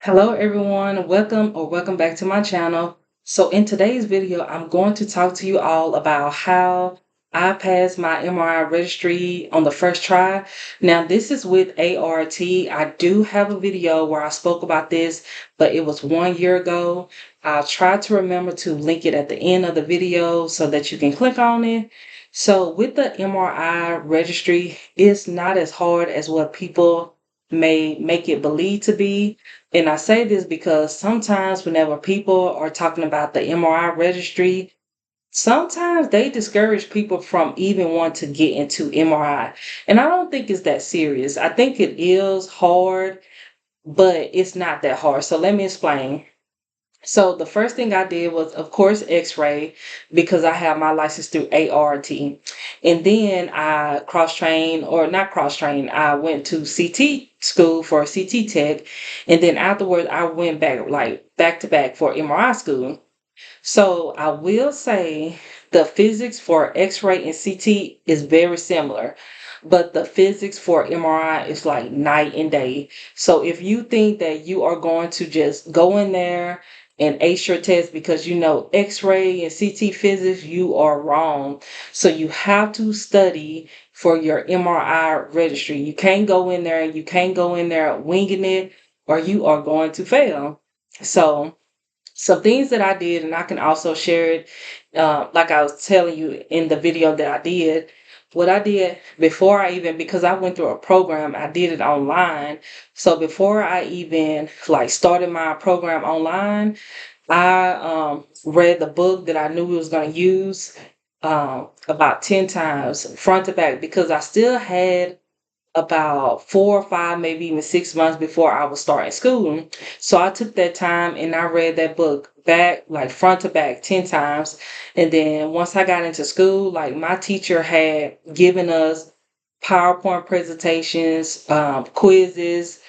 Hello everyone, welcome back to my channel. So in today's video, I'm going to talk to you all about how I passed my MRI registry on the first try. Now this is with ARRT. I do have a video where I spoke about this, but it was 1 year ago. I'll try to remember to link it at the end of the video so that you can click on it. So with the MRI registry, it's not as hard as what people may make it believe to be. And I say this because sometimes whenever people are talking about the MRI registry, sometimes they discourage people from even wanting to get into MRI. And I don't think it's that serious. I think it is hard, but it's not that hard. So let me explain. So the first thing I did was, of course, X-ray because I have my license through ARRT. And then I cross-trained, or not cross-trained, I went to CT school for CT tech. And then afterwards, I went back, like back to back for MRI school. So I will say the physics for X-ray and CT is very similar, but the physics for MRI is like night and day. So if you think that you are going to just go in there and ace your test because you know X-ray and CT physics, you are wrong. So you have to study for your MRI registry. You can't go in there and you can't go in there winging it, or you are going to fail. So some things that I did, and I can also share it, like I was telling you in the video that I did. What I did before I even, because I went through a program, I did it online. So before I even like started my program online, I read the book that I knew we was going to use about 10 times front to back because I still had about 4 or 5, maybe even 6 months before I was starting school. So I took that time and I read that book back, like front to back, 10 times. And then once I got into school, like my teacher had given us PowerPoint presentations, quizzes,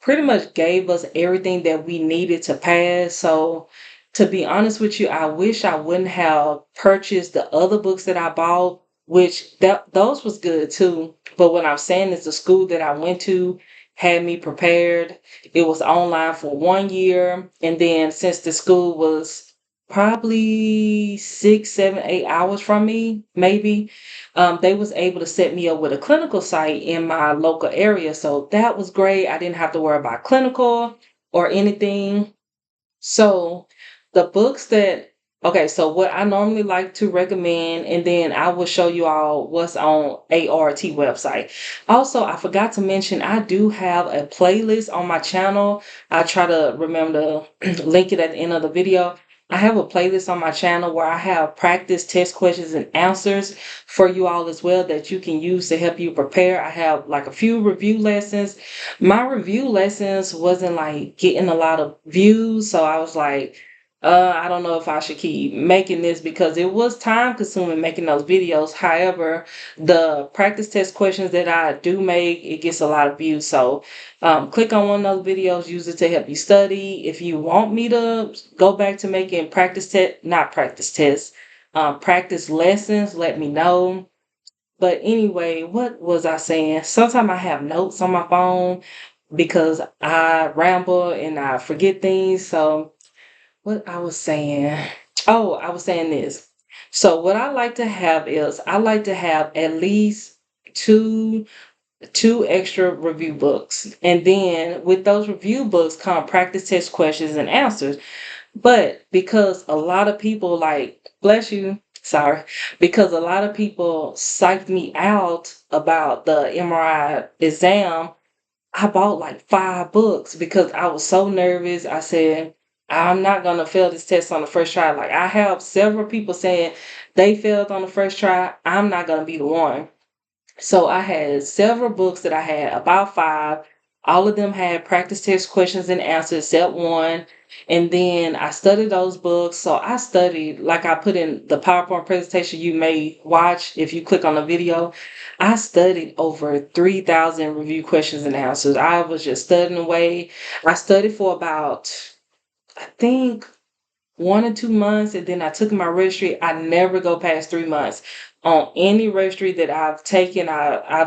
pretty much gave us everything that we needed to pass. So to be honest with you, I wish I wouldn't have purchased the other books that I bought, which those was good too. But what I'm saying is the school that I went to had me prepared. It was online for 1 year. And then since the school was probably 6, 7, 8 hours from me, maybe, they was able to set me up with a clinical site in my local area. So that was great. I didn't have to worry about clinical or anything. So the books that, okay, so what I normally like to recommend, and then I will show you all what's on ART website. Also, I forgot to mention, I do have a playlist on my channel. I try to remember to link it at the end of the video. I have a playlist on my channel where I have practice test questions and answers for you all as well that you can use to help you prepare. I have like a few review lessons. My review lessons wasn't like getting a lot of views, so I was like, I don't know if I should keep making this because it was time consuming making those videos. However, the practice test questions that I do make, it gets a lot of views. So click on one of those videos, use it to help you study. If you want me to go back to making practice test, not practice tests, practice lessons, let me know. But anyway, what was I saying? Sometimes I have notes on my phone because I ramble and I forget things. So what I was saying, oh, I was saying this. So what I like to have is I like to have at least two two extra review books. And then with those review books come practice test questions and answers. But because a lot of people like, bless you, sorry, because a lot of people psyched me out about the MRI exam, I bought like 5 books because I was so nervous. I said, I'm not going to fail this test on the first try. Like I have several people saying they failed on the first try. I'm not going to be the one. So I had several books that I had, about 5. All of them had practice test questions and answers except one. And then I studied those books. So I studied, like I put in the PowerPoint presentation you may watch if you click on the video. I studied over 3,000 review questions and answers. I was just studying away. I studied for about, I think, 1 or 2 months, and then I took my registry. I never go past 3 months. on any registry that I've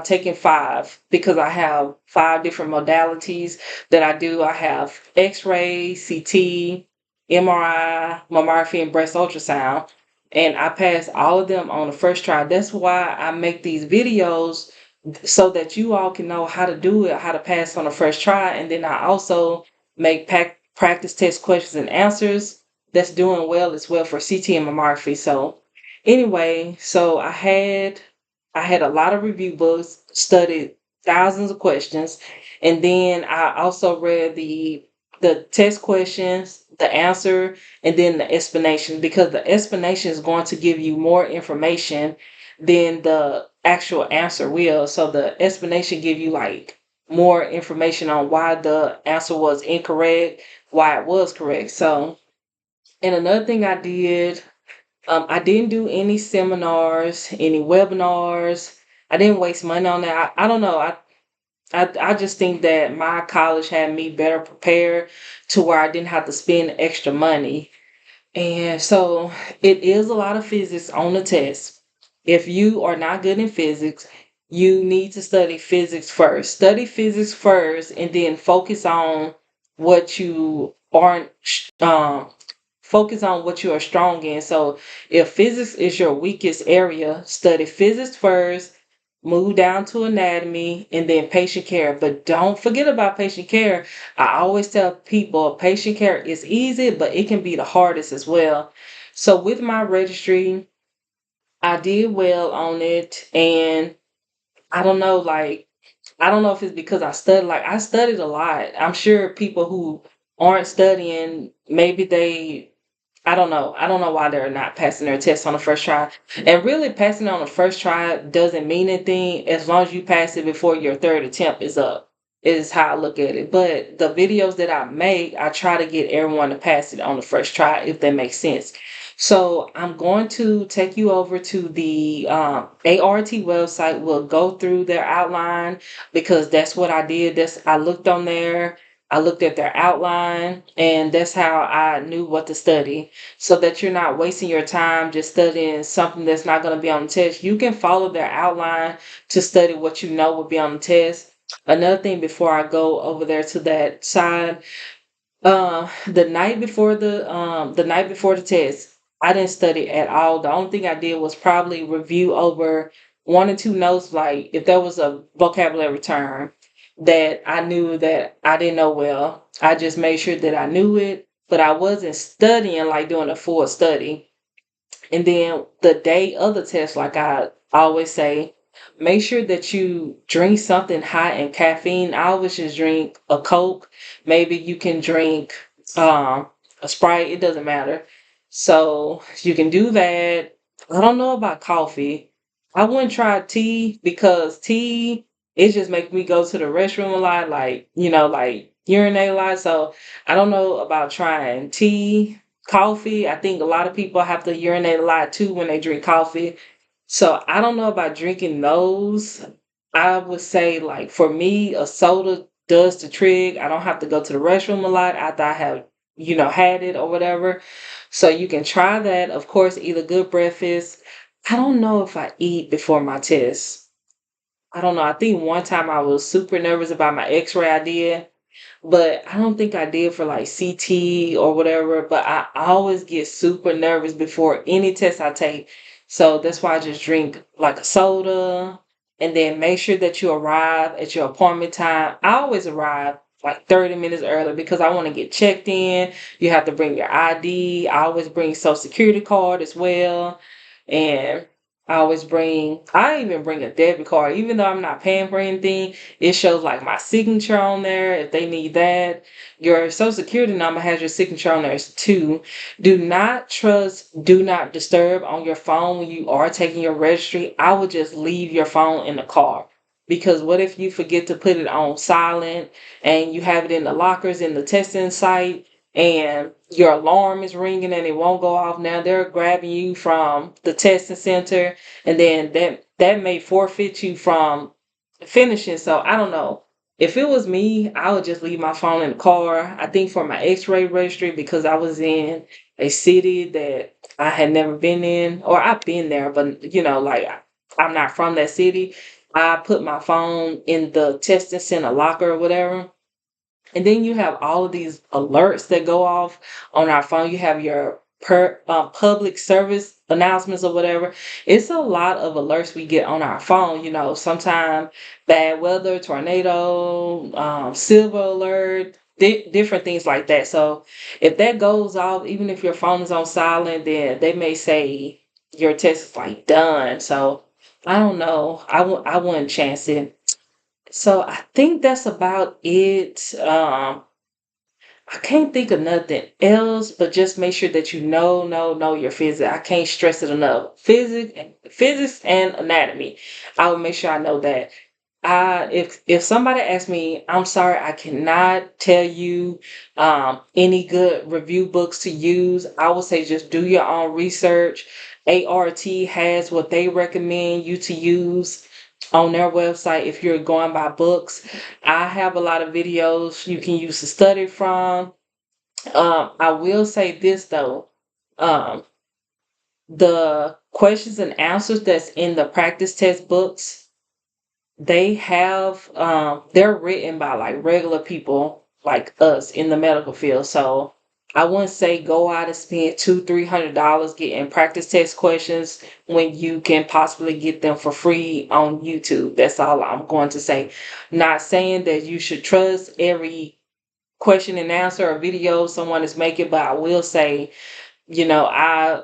taken 5 because I have 5 different modalities that I do. I have X-ray, CT, MRI, mammography, and breast ultrasound. And I passed all of them on the first try. That's why I make these videos so that you all can know how to do it, how to pass on the first try. And then I also make practice test questions and answers that's doing well as well for CT and mammography. So anyway, so I had a lot of review books, studied thousands of questions, and then I also read the test questions, the answer, and then the explanation, because the explanation is going to give you more information than the actual answer will. So the explanation give you like more information on why the answer was incorrect, why it was correct. So, and another thing I didn't do any seminars, any webinars. I didn't waste money on that. I don't know. I just think that my college had me better prepared to where I didn't have to spend extra money. And so it is a lot of physics on the test. If you are not good in physics, you need to study physics first. Study physics first and then what you aren't um focus on what you are strong in. So if physics is your weakest area, study physics first, move down to anatomy, and then patient care. But don't forget about patient care. I always tell people patient care is easy, but it can be the hardest as well. So with my registry, I did well on it, and I don't know, like, I don't know if it's because I studied a lot. I'm sure people who aren't studying, maybe they I don't know. I don't know why they're not passing their test on the first try. And really, passing on the first try doesn't mean anything as long as you pass it before your third attempt is up, is how I look at it. But the videos that I make, I try to get everyone to pass it on the first try, if that makes sense. So I'm going to take you over to the ARRT website. We'll go through their outline because that's what I did. I looked on there. I looked at their outline, and that's how I knew what to study, so that you're not wasting your time just studying something that's not going to be on the test. You can follow their outline to study what you know will be on the test. Another thing before I go over there to that side, the night before the test, I didn't study at all. The only thing I did was probably review over 1 or 2 notes, like if there was a vocabulary term that I knew that I didn't know well, I just made sure that I knew it, but I wasn't studying like doing a full study. And then the day of the test, like I always say, make sure that you drink something high in caffeine. I always just drink a Coke. Maybe you can drink a Sprite. It doesn't matter. So you can do that. I don't know about coffee. I wouldn't try tea because tea, it just makes me go to the restroom a lot, like, like urinate a lot. So I don't know about trying tea. Coffee, I think a lot of people have to urinate a lot too when they drink coffee. So I don't know about drinking those. I would say, like, for me, a soda does the trick. I don't have to go to the restroom a lot after I have, had it or whatever. So you can try that. Of course, eat a good breakfast. I don't know if I eat before my test. I don't know. I think one time I was super nervous about my x-ray I did, but I don't think I did for like CT or whatever. But I always get super nervous before any test I take. So that's why I just drink like a soda, and then make sure that you arrive at your appointment time. I always arrive like 30 minutes early because I want to get checked in. You have to bring your ID. I always bring social security card as well. And I even bring a debit card, even though I'm not paying for anything. It shows like my signature on there if they need that. Your social security number has your signature on there too. Do not trust do not disturb on your phone when you are taking your registry. I would just leave your phone in the car. Because what if you forget to put it on silent and you have it in the lockers in the testing site and your alarm is ringing and it won't go off? Now they're grabbing you from the testing center, and then that may forfeit you from finishing. So I don't know. If it was me, I would just leave my phone in the car. I think for my X-ray registry, because I was in a city that I had never been in, or I've been there, but like I'm not from that city, I put my phone in the testing center locker or whatever. And then you have all of these alerts that go off on our phone. You have your public service announcements or whatever. It's a lot of alerts we get on our phone. Sometimes bad weather, tornado, silver alert, different things like that. So if that goes off, even if your phone is on silent, then they may say your test is like done. So I don't know. I wouldn't chance it. So I think that's about it. I can't think of nothing else, but just make sure that you know your physics. I can't stress it enough. Physics and anatomy. I will make sure I know that. If somebody asks me, I'm sorry, I cannot tell you any good review books to use. I would say just do your own research. ARRT has what they recommend you to use on their website if you're going by books. I have a lot of videos you can use to study from. I will say this though. Um, the questions and answers that's in the practice test books, they're written by like regular people like us in the medical field. So I wouldn't say go out and spend $200-300 getting practice test questions when you can possibly get them for free on YouTube. That's all I'm going to say. Not saying that you should trust every question and answer or video someone is making, but I will say, I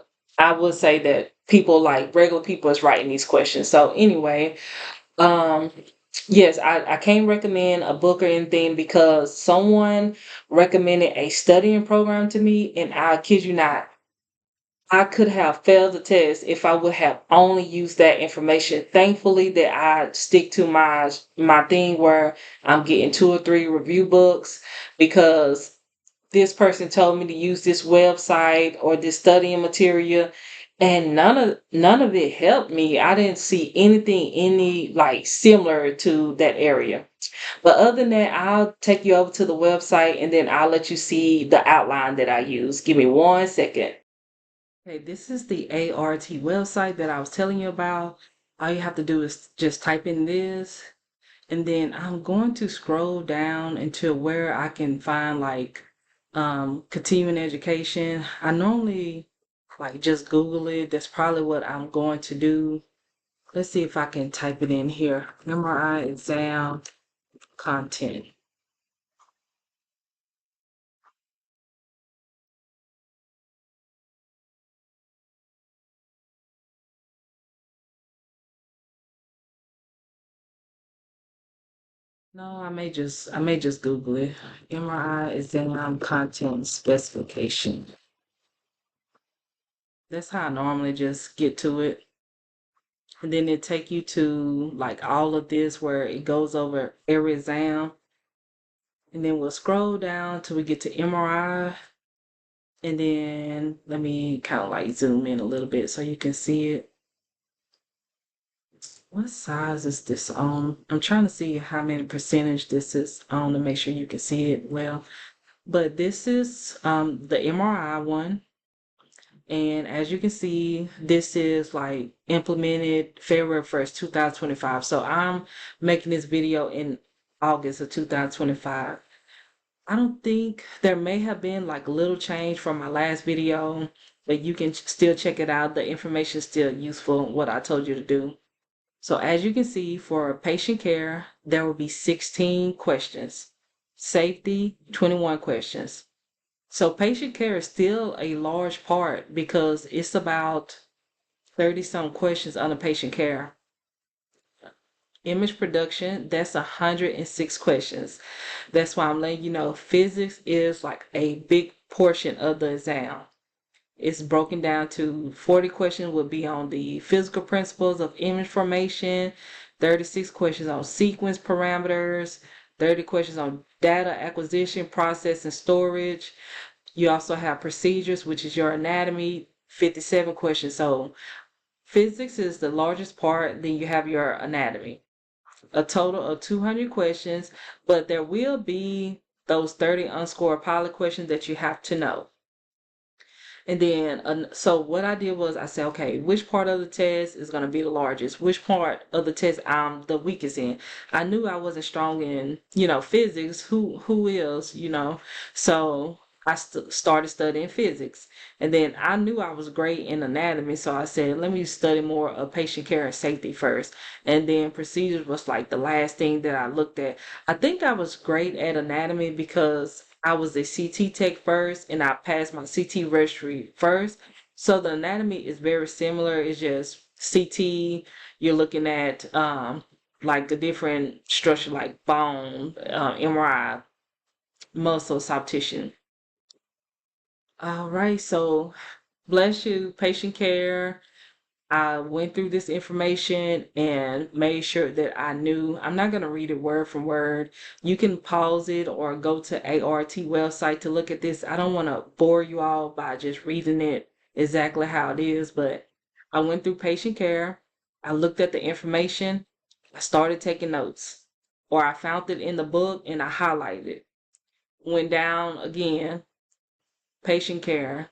would say that people like regular people is writing these questions. So anyway, um, yes, I can't recommend a book or anything because someone recommended a studying program to me, and I kid you not, I could have failed the test if I would have only used that information. Thankfully, that I stick to my thing where I'm getting 2 or 3 review books because this person told me to use this website or this studying material, and none of it helped me. I didn't see anything any like similar to that area. But other than that, I'll take you over to the website and then I'll let you see the outline that I use. Give me 1 second. Okay, this is the ARRT website that I was telling you about. All you have to do is just type in this, and then I'm going to scroll down until where I can find like continuing education. I normally like just Google it. That's probably what I'm going to do. Let's see if I can type it in here. MRI exam content. No, I may just Google it. MRI exam content specification. That's how I normally just get to it. And then it take you to like all of this where it goes over every exam. And then we'll scroll down till we get to MRI. And then let me kind of like zoom in a little bit so you can see it. What size is this on? I'm trying to see how many percentage this is on to make sure you can see it well. But this is the MRI one. And as you can see, this is like implemented February 1st, 2025. So I'm making this video in August of 2025. I don't think there may have been like a little change from my last video, but you can still check it out. The information is still useful, what I told you to do. So as you can see, for patient care, there will be 16 questions. Safety, 21 questions. So patient care is still a large part because it's about 30 some questions under patient care. Image production, that's 106 questions. That's why I'm letting you know physics is like a big portion of the exam. It's broken down to 40 questions will be on the physical principles of image formation, 36 questions on sequence parameters, 30 questions on data acquisition, process, and storage. You also have procedures, which is your anatomy, 57 questions. So physics is the largest part, then you have your anatomy. A total of 200 questions, but there will be those 30 unscored pilot questions that you have to know. And then, so what I did was I said, okay, which part of the test is going to be the largest? Which part of the test I'm the weakest in? I knew I wasn't strong in, physics. Who is, So I started studying physics. And then I knew I was great in anatomy. So I said, let me study more of patient care and safety first. And then procedures was like the last thing that I looked at. I think I was great at anatomy because I was a CT tech first and I passed my CT registry first. So the anatomy is very similar. It's just CT, you're looking at like the different structure like bone, MRI, muscle, soft tissue. All right, so bless you, patient care. I went through this information and made sure that I knew. I'm not going to read it word for word. You can pause it or go to ARRT website to look at this. I don't want to bore you all by just reading it exactly how it is, but I went through patient care. I looked at the information. I started taking notes, or I found it in the book and I highlighted it. Went down again, patient care.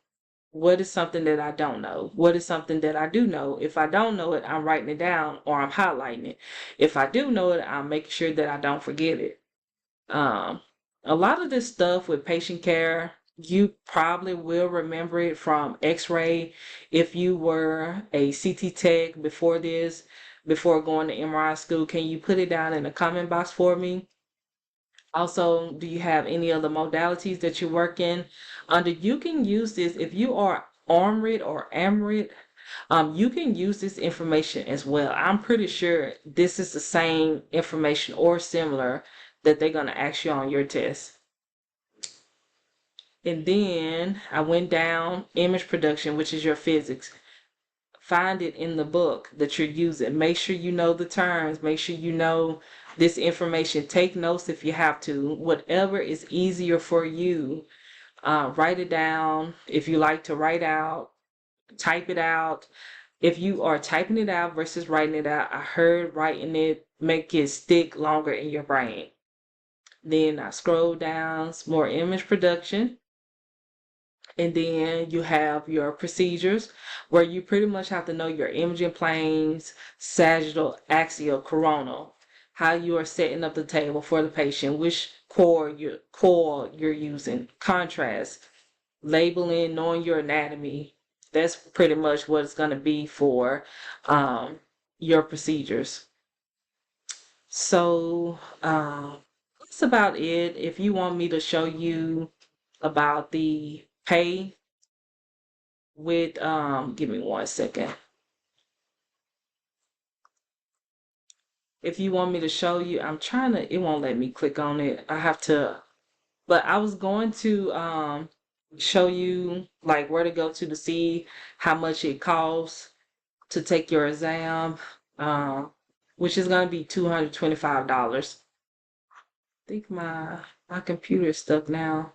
What is something that I don't know? What is something that I do know? If I don't know it, I'm writing it down or I'm highlighting it. If I do know it, I'm making sure that I don't forget it. Um, a lot of this stuff with patient care, you probably will remember it from X-ray. If you were a CT tech before this, before going to MRI school, can you put it down in the comment box for me? Also, do you have any other modalities that you work in? Under you can use this if you are ARMRIT or AMRIT. You can use this information as well. I'm pretty sure this is the same information or similar that they're going to ask you on your test. And then I went down image production, which is your physics. Find it in the book that you're using. Make sure you know the terms. Make sure you know this information. Take notes if you have to. Whatever is easier for you, write it down. If you like to write out, type it out. If you are typing it out versus writing it out, I heard writing it make it stick longer in your brain. Then I scroll down, some more image production. And then you have your procedures where you pretty much have to know your imaging planes, sagittal, axial, coronal, how you are setting up the table for the patient, which core you're using, contrast, labeling, knowing your anatomy. That's pretty much what it's going to be for your procedures. So that's about it. If you want me to show you about the pay with give me 1 second. If you want me to show you, I'm trying to, it won't let me click on it. I have to, but I was going to show you like where to go to see how much it costs to take your exam, which is going to be $225. I think my computer is stuck now.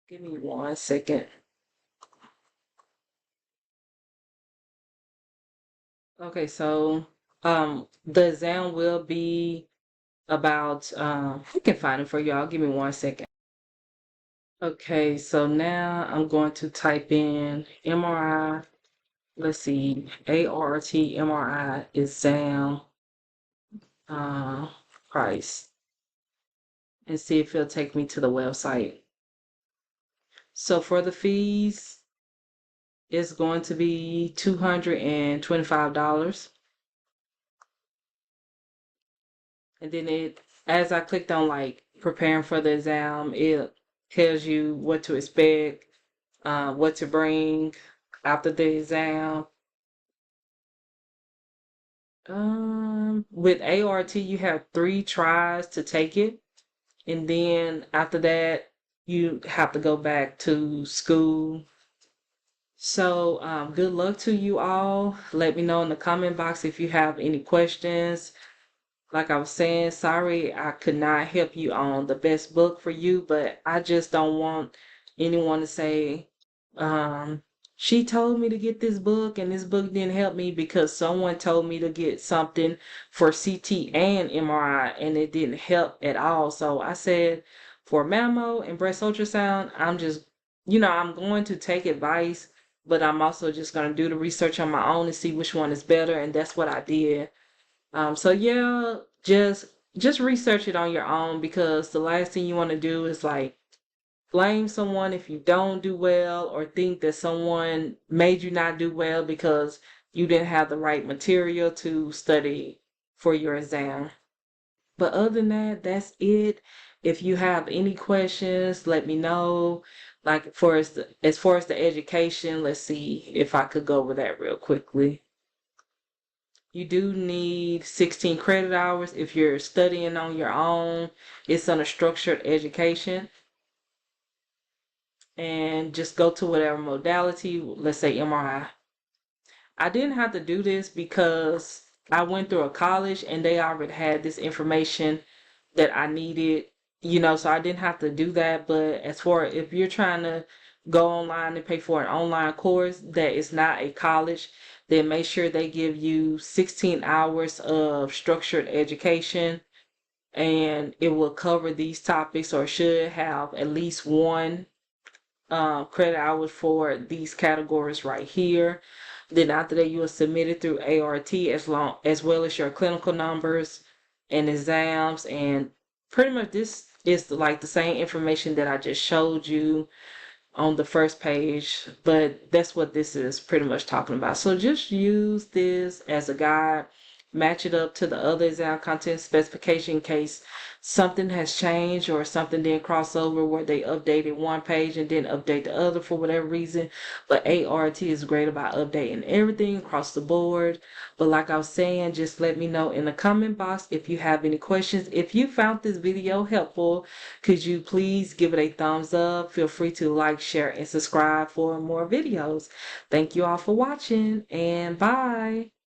Give me 1 second. Okay, so the exam will be about I can find it for y'all. Give me 1 second. Okay, so now I'm going to type in MRI. Let's see, ARRT MRI exam price and see if it'll take me to the website. So for the fees, it's going to be $225. And then as I clicked on like preparing for the exam, it tells you what to expect, what to bring after the exam. With ART, you have 3 tries to take it, and then after that, you have to go back to school. So, good luck to you all. Let me know in the comment box if you have any questions. Like I was saying, sorry I could not help you on the best book for you, but I just don't want anyone to say, she told me to get this book and this book didn't help me because someone told me to get something for CT and MRI and it didn't help at all. So I said, for mammo and breast ultrasound, I'm just, I'm going to take advice, but I'm also just going to do the research on my own and see which one is better. And that's what I did. So yeah, just research it on your own, because the last thing you want to do is like blame someone if you don't do well, or think that someone made you not do well because you didn't have the right material to study for your exam. But other than that, that's it. If you have any questions, let me know. Like as far as the education, let's see if I could go over that real quickly. You do need 16 credit hours if you're studying on your own. It's on a structured education. And just go to whatever modality, let's say MRI. I didn't have to do this because I went through a college and they already had this information that I needed, so I didn't have to do that. But as far if you're trying to go online and pay for an online course that is not a college, then make sure they give you 16 hours of structured education, and it will cover these topics, or should have at least one credit hours for these categories right here. Then after that, you will submit it through ARRT, as well as your clinical numbers and exams. And pretty much this is like the same information that I just showed you on the first page, but that's what this is pretty much talking about. So just use this as a guide, match it up to the other exam content specification in case something has changed or something didn't cross over where they updated one page and didn't update the other for whatever reason. But ARRT is great about updating everything across the board. But like I was saying, just let me know in the comment box if you have any questions. If you found this video helpful, could you please give it a thumbs up? Feel free to like, share, and subscribe for more videos. Thank you all for watching, and bye.